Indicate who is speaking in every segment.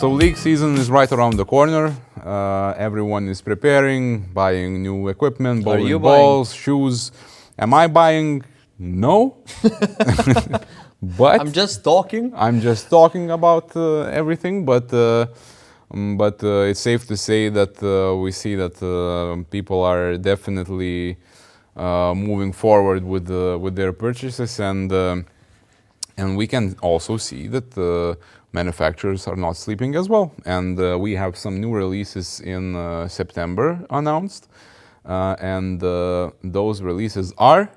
Speaker 1: So league season is right around the corner. Everyone is preparing, buying new equipment, bowling balls, shoes. Am I buying? No. But
Speaker 2: I'm just talking.
Speaker 1: I'm just talking about everything, but it's safe to say that we see that people are definitely moving forward with their purchases, and we can also see that manufacturers are not sleeping as well. And we have some new releases in September announced, and those releases are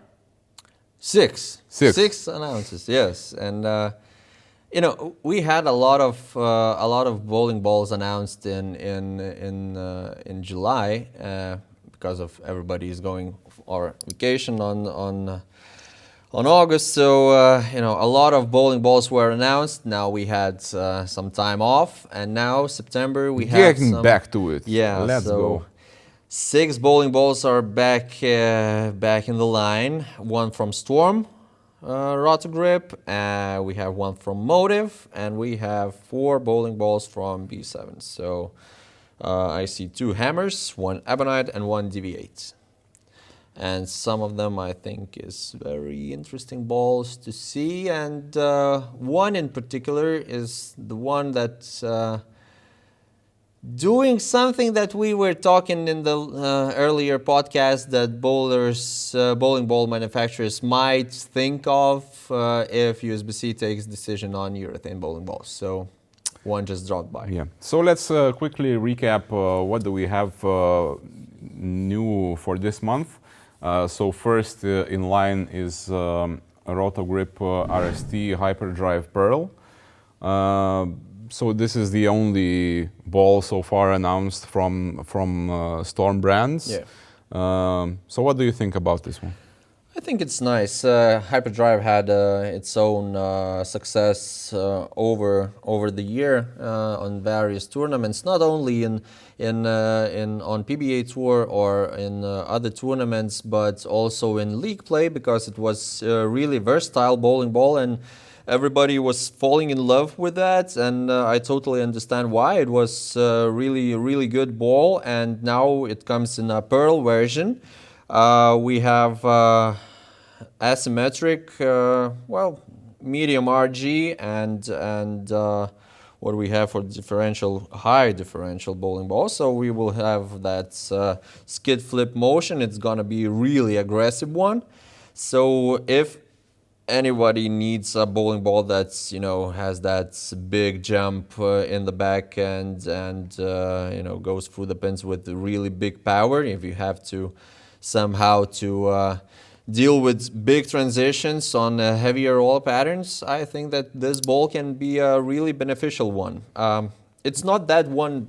Speaker 2: Six announces, yes, and we had a lot of bowling balls announced in July because of everybody is going on vacation on August. So a lot of bowling balls were announced. Now we had some time off, and now September we have
Speaker 1: getting back to it.
Speaker 2: Yeah,
Speaker 1: let's go.
Speaker 2: 6 bowling balls are back in the line. One from Storm, Roto grip, we have one from Motiv, and we have 4 bowling balls from B7. So I see 2 hammers, 1 Ebonite, and 1 DV8. And some of them I think is very interesting balls to see, and one in particular is the one that's doing something that we were talking in the earlier podcast that bowling ball manufacturers might think of if USB-C takes decision on urethane bowling balls. So one just dropped by.
Speaker 1: Yeah. So let's quickly recap what do we have new for this month. So first in line is Roto Grip RST Hyperdrive Pearl. So this is the only ball so far announced from Storm Brands.
Speaker 2: Yeah.
Speaker 1: So what do you think about this one?
Speaker 2: I think it's nice. Hyperdrive had its own success over the year on various tournaments, not only on PBA Tour or in other tournaments, but also in league play, because it was a really versatile bowling ball, and everybody was falling in love with that, and I totally understand why. It was a really good ball, and now it comes in a Pearl version. We have asymmetric, medium RG, and what do we have for high differential bowling ball. So we will have that skid flip motion. It's gonna be a really aggressive one. So if anybody needs a bowling ball that's has that big jump in the back and goes through the pins with really big power, if you have to somehow to deal with big transitions on heavier roll patterns, I think that this ball can be a really beneficial one. It's not that one,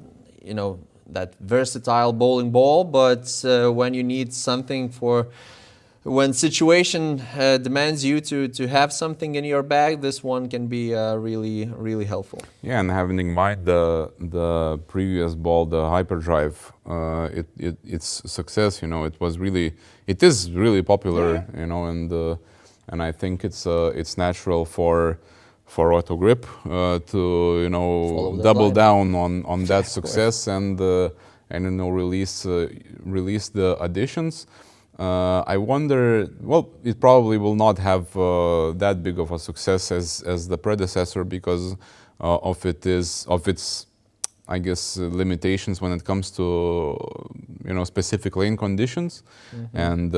Speaker 2: that versatile bowling ball, but when you need something when situation demands you to have something in your bag, this one can be really helpful.
Speaker 1: Yeah, and having in mind the previous ball, the Hyperdrive, its success, it is really popular, and I think it's natural for Roto Grip to double down on that success and release the additions. I wonder, it probably will not have that big of a success as the predecessor because of its, I guess, limitations when it comes to specific lane conditions, and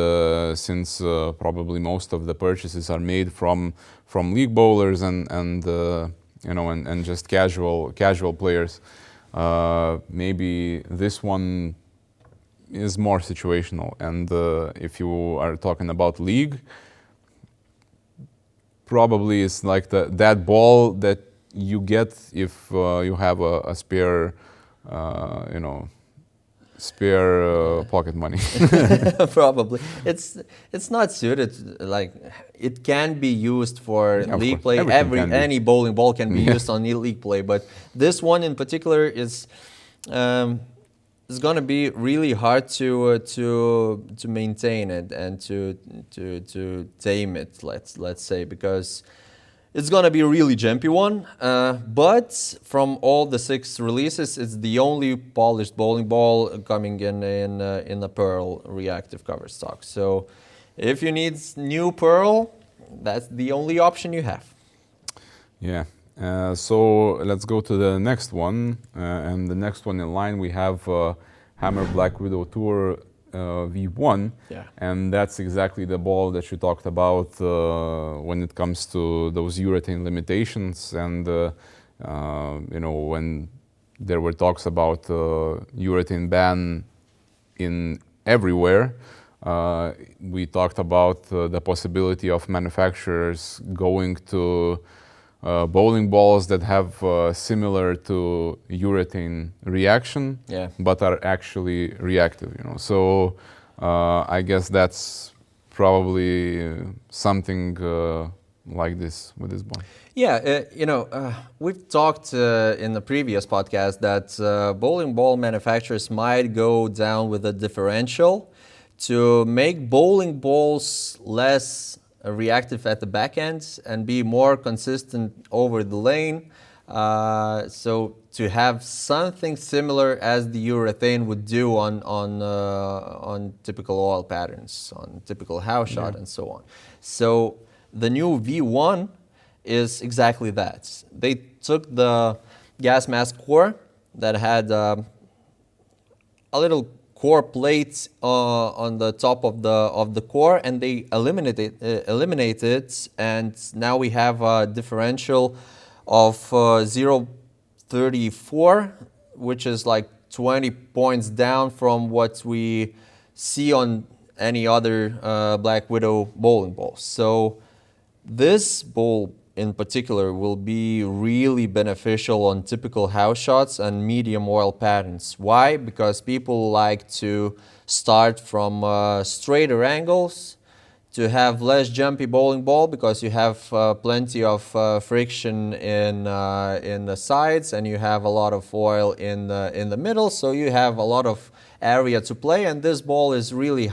Speaker 1: since probably most of the purchases are made from league bowlers and just casual players, maybe this one is more situational, and if you are talking about league, probably it's like that ball that you get if you have a spare pocket money.
Speaker 2: Probably it's not suited, like it can be used for league play. Any bowling ball can be used on league play, but this one in particular is it's going to be really hard to maintain it and to tame it, let's say, because It's gonna be a really jumpy one, but from all the 6 releases, it's the only polished bowling ball coming in a pearl reactive cover stock. So, if you need new pearl, that's the only option you have.
Speaker 1: Yeah. So let's go to the next one, and the next one in line we have Hammer Black Widow Tour V1,
Speaker 2: Yeah.
Speaker 1: and that's exactly the ball that you talked about when it comes to those urethane limitations, and when there were talks about urethane ban in everywhere. We talked about the possibility of manufacturers going to bowling balls that have similar to urethane reaction,
Speaker 2: Yeah.
Speaker 1: but are actually reactive. So I guess that's probably something like this with this ball.
Speaker 2: Yeah, we've talked in the previous podcast that bowling ball manufacturers might go down with a differential to make bowling balls less reactive at the back end and be more consistent over the lane. So to have something similar as the urethane would do on typical oil patterns, on typical house shot, and so on. So the new V1 is exactly that. They took the gas mask core that had a little core plate on the top of the core, and they eliminated it, and now we have a differential of 0.34, which is like 20 points down from what we see on any other Black Widow bowling ball. So this ball in particular will be really beneficial on typical house shots and medium oil patterns. Why? Because people like to start from straighter angles to have less jumpy bowling ball, because you have plenty of friction in the sides, and you have a lot of oil in the middle, so you have a lot of area to play, and this ball is really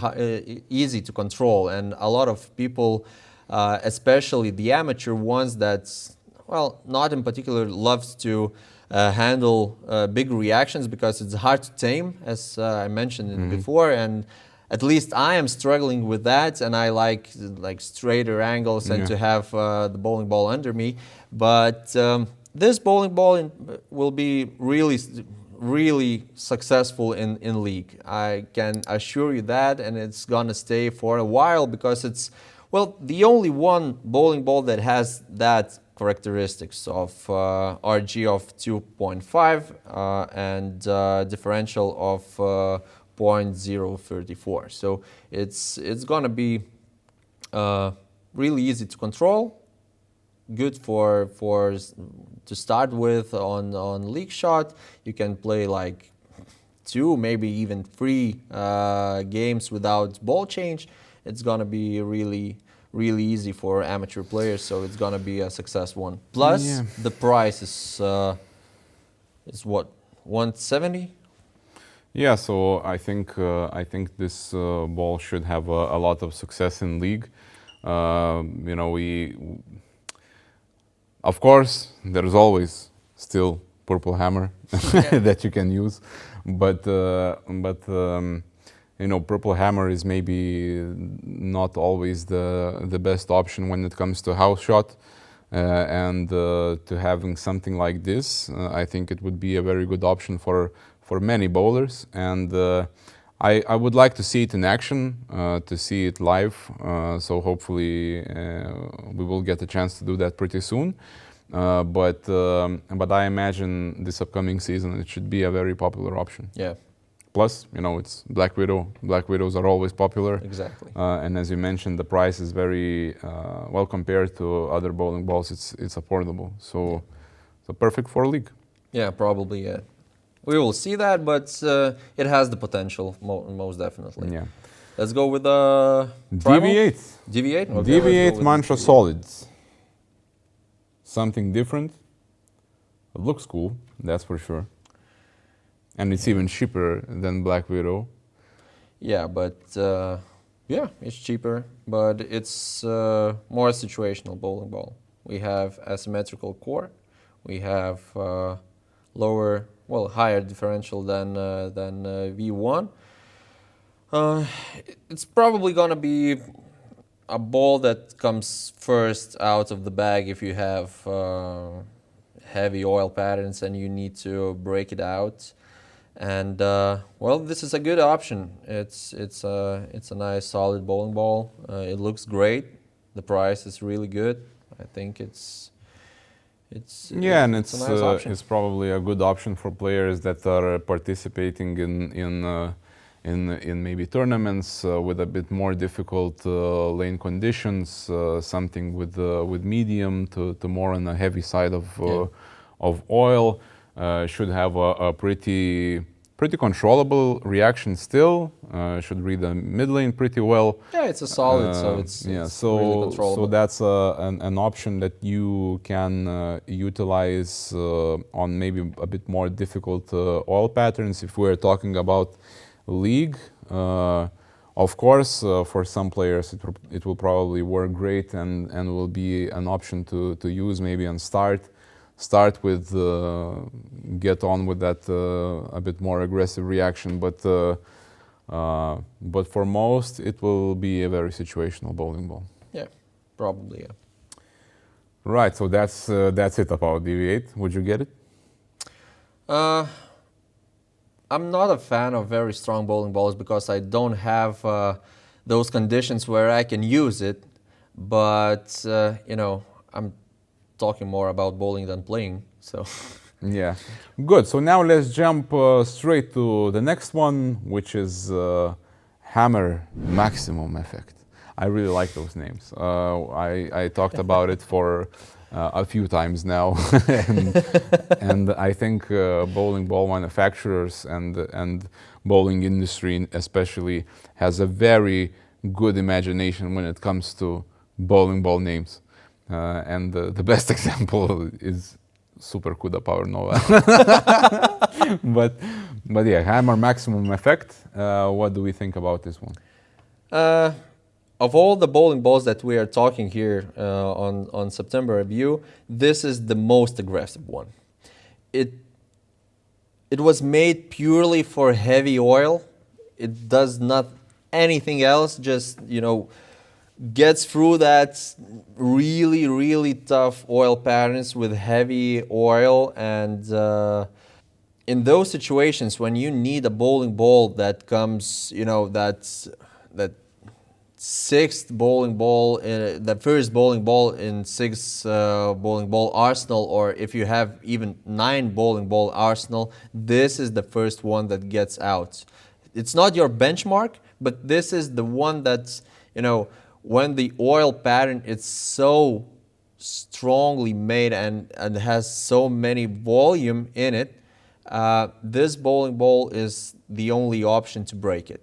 Speaker 2: easy to control, and a lot of people, especially the amateur ones that, well, not in particular loves to handle big reactions, because it's hard to tame, as I mentioned before, and at least I am struggling with that, and I like straighter angles and to have the bowling ball under me. But this bowling ball will be really successful in league. I can assure you that, and it's gonna stay for a while, because it's, well, the only one bowling ball that has that characteristics of RG of 2.5 and differential of 0.034. So it's gonna be really easy to control, good for to start with on league shot. You can play like 2, maybe even 3 games without ball change. It's gonna be really easy for amateur players, so it's gonna be a success one. Plus, the price is what, 170?
Speaker 1: Yeah, so I think this ball should have a lot of success in league. We, of course, there's always still Purple Hammer that you can use, but Purple Hammer is maybe not always the best option when it comes to house shot, and to having something like this, I think it would be a very good option for many bowlers, and I would like to see it in action, to see it live. So hopefully we will get a chance to do that pretty soon. But I imagine this upcoming season it should be a very popular option.
Speaker 2: Yeah.
Speaker 1: Plus, it's Black Widow. Black Widows are always popular.
Speaker 2: Exactly.
Speaker 1: And as you mentioned, the price is very well compared to other bowling balls. It's affordable. So perfect for a league.
Speaker 2: Yeah, probably. Yeah. We will see that, but it has the potential, most definitely.
Speaker 1: Yeah.
Speaker 2: Let's go with the
Speaker 1: DV8.
Speaker 2: DV8? Okay,
Speaker 1: DV8 Mantra Solid. Something different. It looks cool, that's for sure. And it's even cheaper than Black Widow.
Speaker 2: Yeah, but it's cheaper, but it's more situational bowling ball. we have asymmetrical core, we have higher differential than V1. It's probably gonna be a ball that comes first out of the bag if you have heavy oil patterns and you need to break it out. And this is a good option. It's a nice solid bowling ball. It looks great. The price is really good. I think it's a nice option.
Speaker 1: It's probably a good option for players that are participating in maybe tournaments with a bit more difficult lane conditions, something with medium to more on the heavy side of oil. Should have a pretty controllable reaction still. Should read the mid lane pretty well.
Speaker 2: Yeah, it's a solid, so it's really controllable.
Speaker 1: So that's an option that you can utilize on maybe a bit more difficult oil patterns. If we're talking about league, of course, for some players it will probably work great and will be an option to use maybe on start with, get on with that a bit more aggressive reaction, but for most it will be a very situational bowling ball.
Speaker 2: Yeah, probably. Yeah.
Speaker 1: Right. So that's it about DV8. Would you get it?
Speaker 2: I'm not a fan of very strong bowling balls because I don't have those conditions where I can use it. But I'm talking more about bowling than playing, so.
Speaker 1: Yeah, good. So now let's jump straight to the next one, which is Hammer Maximum Effect. I really like those names. I talked about it for a few times now, and I think bowling ball manufacturers and bowling industry especially has a very good imagination when it comes to bowling ball names. And the best example is Super Kuda Power Nova. but yeah, Hammer Maximum Effect. What do we think about this one?
Speaker 2: Of all the bowling balls that we are talking here on September review, this is the most aggressive one. It was made purely for heavy oil. It does not anything else. Just gets through that really, really tough oil patterns with heavy oil. And in those situations when you need a bowling ball that comes, that sixth bowling ball, the first bowling ball in six bowling ball arsenal, or if you have even 9 bowling ball arsenal, this is the first one that gets out. It's not your benchmark, but this is the one that's, when the oil pattern is so strongly made and has so many volume in it, this bowling ball is the only option to break it.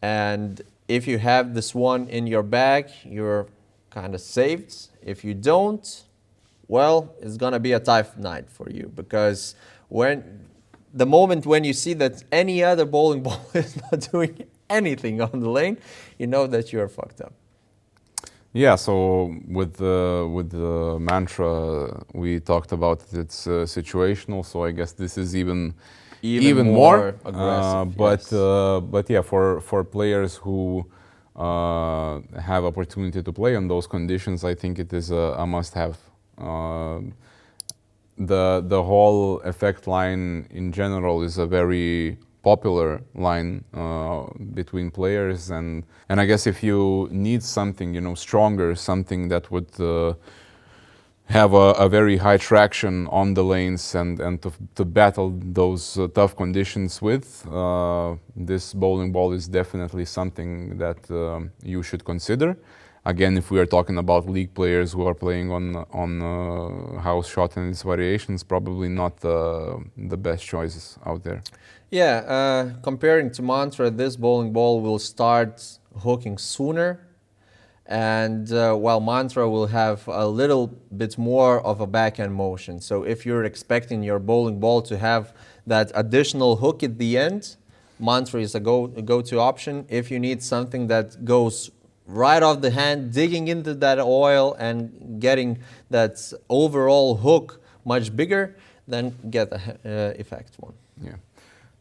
Speaker 2: And if you have this one in your bag, you're kind of saved. If you don't, well, it's gonna be a tough night for you, because the moment when you see that any other bowling ball is not doing anything on the lane, you know that you're fucked up.
Speaker 1: Yeah, so with the mantra we talked about, it's situational. So I guess this is even more
Speaker 2: aggressive.
Speaker 1: But yeah, for players who have opportunity to play on those conditions, I think it is a must-have. The whole effect line in general is a very popular line between players, and I guess if you need something stronger, something that would have a very high traction on the lanes and to battle those tough conditions with, this bowling ball is definitely something that you should consider. Again, if we are talking about league players who are playing on house shot and its variations, probably not the best choices out there.
Speaker 2: Yeah, comparing to Mantra, this bowling ball will start hooking sooner, and while Mantra will have a little bit more of a backhand motion. So if you're expecting your bowling ball to have that additional hook at the end, Mantra is a go-to option. If you need something that goes right off the hand, digging into that oil and getting that overall hook much bigger, then get the effect one.
Speaker 1: Yeah,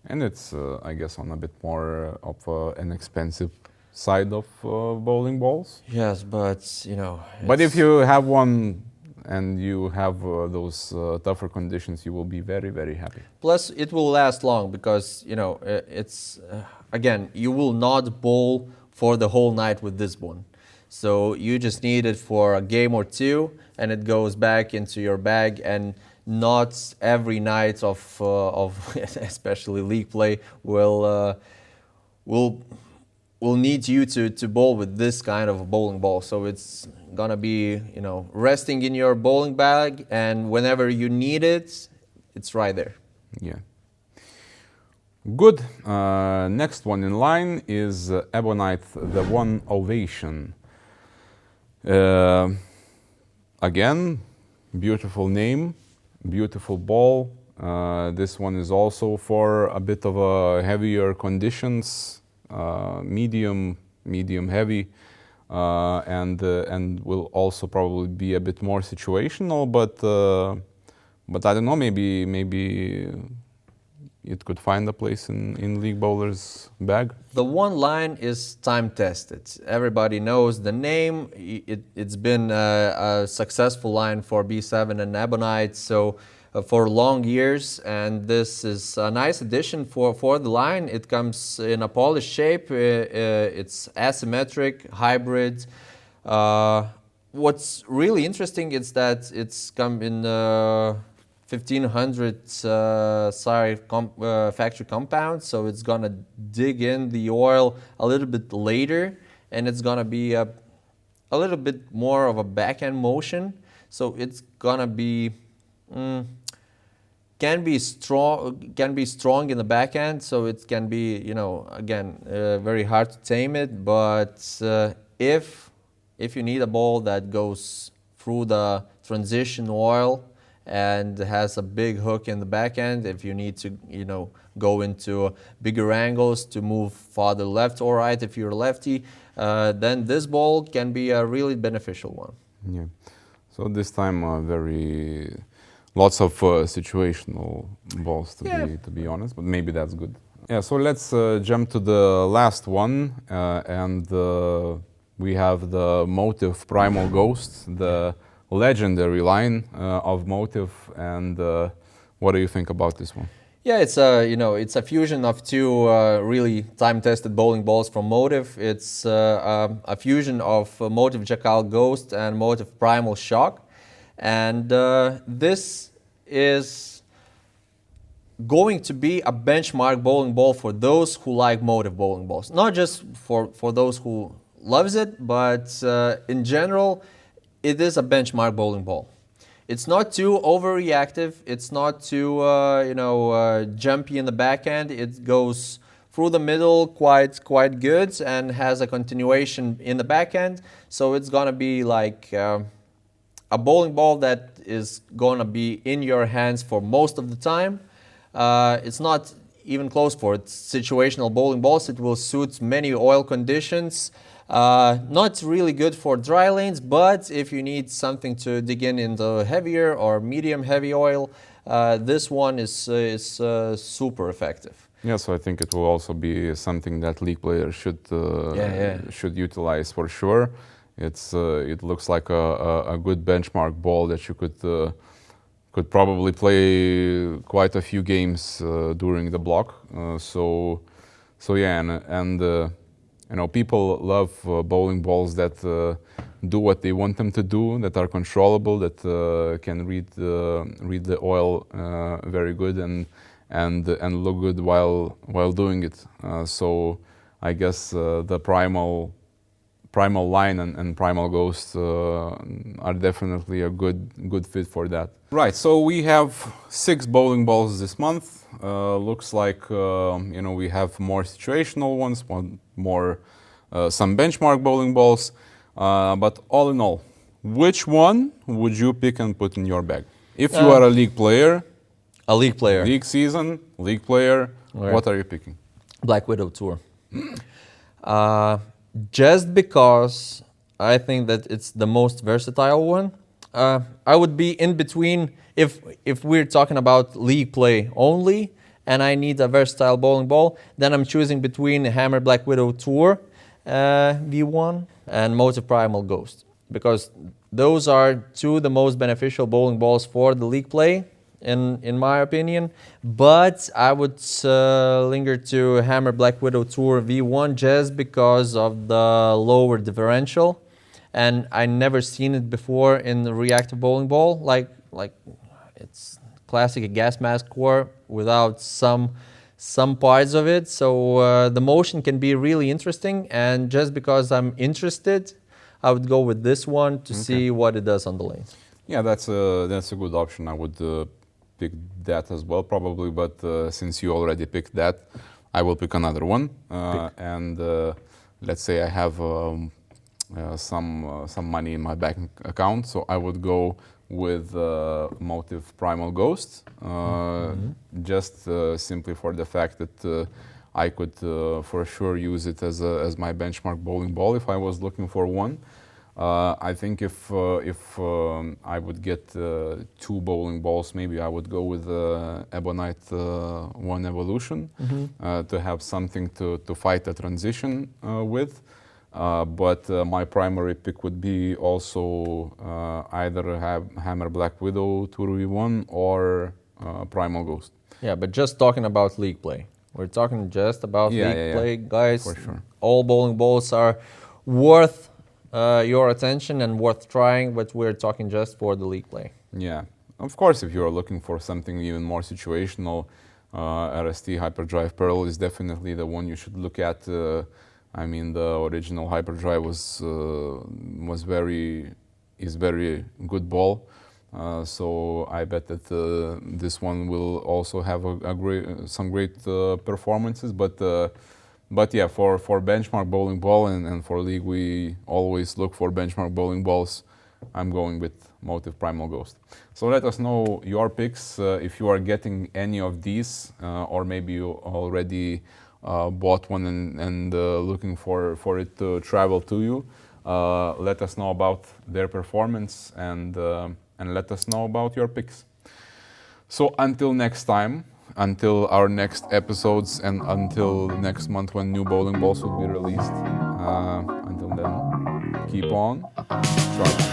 Speaker 1: and it's I guess on a bit more of an expensive side of bowling balls.
Speaker 2: Yes, but you know.
Speaker 1: But if you have one and you have those tougher conditions, you will be very, very happy.
Speaker 2: Plus, it will last long because you know it's again, you will not bowl for the whole night with this one. So you just need it for a game or two, and it goes back into your bag. And not every night of especially league play will need you to bowl with this kind of a bowling ball. So it's gonna be, you know, resting in your bowling bag, and whenever you need it, it's right there.
Speaker 1: Yeah. Good. Next one in line is Ebonite The One Ovation. Again, beautiful name, beautiful ball. This one is also for a bit of a heavier conditions, medium heavy, and will also probably be a bit more situational. But I don't know. Maybe it could find a place in League Bowler's bag.
Speaker 2: The one line is time tested. Everybody knows the name. It's been a successful line for B7 and Ebonite, so for long years, and this is a nice addition for the line. It comes in a polished shape. It's asymmetric, hybrid. What's really interesting is that it's come in 1500 factory compound, so it's gonna dig in the oil a little bit later, and it's gonna be a little bit more of a backhand motion. So it's gonna be can be strong in the backhand. So it can be, you know, again very hard to tame it. But if you need a ball that goes through the transition oil and has a big hook in the back end, if you need to, you know, go into bigger angles to move farther left or right if you're a lefty, then this ball can be a really beneficial one.
Speaker 1: Yeah. So this time lots of situational balls to be honest, but maybe that's good. Yeah. So let's jump to the last one, and we have the Motiv Primal Ghost, the legendary line of Motiv. And what do you think about this one?
Speaker 2: Yeah, it's a fusion of two really time-tested bowling balls from Motiv. It's a fusion of Motiv Jackal Ghost and Motiv Primal Shock, and this is going to be a benchmark bowling ball for those who like Motiv bowling balls. Not just for those who loves it, but in general, it is a benchmark bowling ball. It's not too overreactive. It's not too jumpy in the backhand. It goes through the middle quite good and has a continuation in the backhand. So it's gonna be like a bowling ball that is gonna be in your hands for most of the time. It's not even close for its situational bowling balls. It will suit many oil conditions. Not really good for dry lanes, but if you need something to dig in the heavier or medium heavy oil, this one is super effective.
Speaker 1: Yeah, so I think it will also be something that league players should utilize for sure. It looks like a good benchmark ball that you could probably play quite a few games during the block. So yeah, and you know, people love bowling balls that do what they want them to do, that are controllable, that can read the oil very good and look good while doing it. So I guess the Primal line and Primal Ghost are definitely a good fit for that. Right. So we have 6 bowling balls this month. Looks like we have more situational ones, some benchmark bowling balls. But all in all, which one would you pick and put in your bag? If you are a league player, league season, league player, what are you picking?
Speaker 2: Black Widow Tour. just because I think that it's the most versatile one. I would be in between if we're talking about league play only, and I need a versatile bowling ball. Then I'm choosing between Hammer Black Widow Tour V1 and Motiv Primal Ghost, because those are two of the most beneficial bowling balls for the league play, in my opinion. But I would linger to Hammer Black Widow Tour V1 just because of the lower differential, and I never seen it before in the reactive bowling ball. Like it's classic gas mask core without some parts of it. So the motion can be really interesting, and just because I'm interested, I would go with this one to see what it does on the lane.
Speaker 1: Yeah, that's a good option. I would pick that as well probably, but since you already picked that, I will pick another one. And let's say I have some money in my bank account, so I would go with Motiv Primal Ghost, just simply for the fact that I could for sure use it as my benchmark bowling ball if I was looking for one. I think if I would get two bowling balls, maybe I would go with Ebonite One Evolution to have something to fight a transition with. But my primary pick would be also either Hammer Black Widow 2v1 or Primal Ghost.
Speaker 2: Yeah, but just talking about league play. We're talking just about league play, guys.
Speaker 1: For sure.
Speaker 2: All bowling balls are worth your attention and worth trying, but we're talking just for the league play.
Speaker 1: Yeah, of course, if you're looking for something even more situational, RST Hyperdrive Pearl is definitely the one you should look at. I mean, the original Hyperdrive is very good ball. So I bet that this one will also have some great performances. But yeah, for benchmark bowling ball and for league, we always look for benchmark bowling balls. I'm going with Motiv Primal Ghost. So let us know your picks if you are getting any of these, or maybe you already bought one and looking for it to travel to you. Let us know about their performance and let us know about your picks. So until next time, until our next episodes, and until next month when new bowling balls will be released. Until then, keep on trying.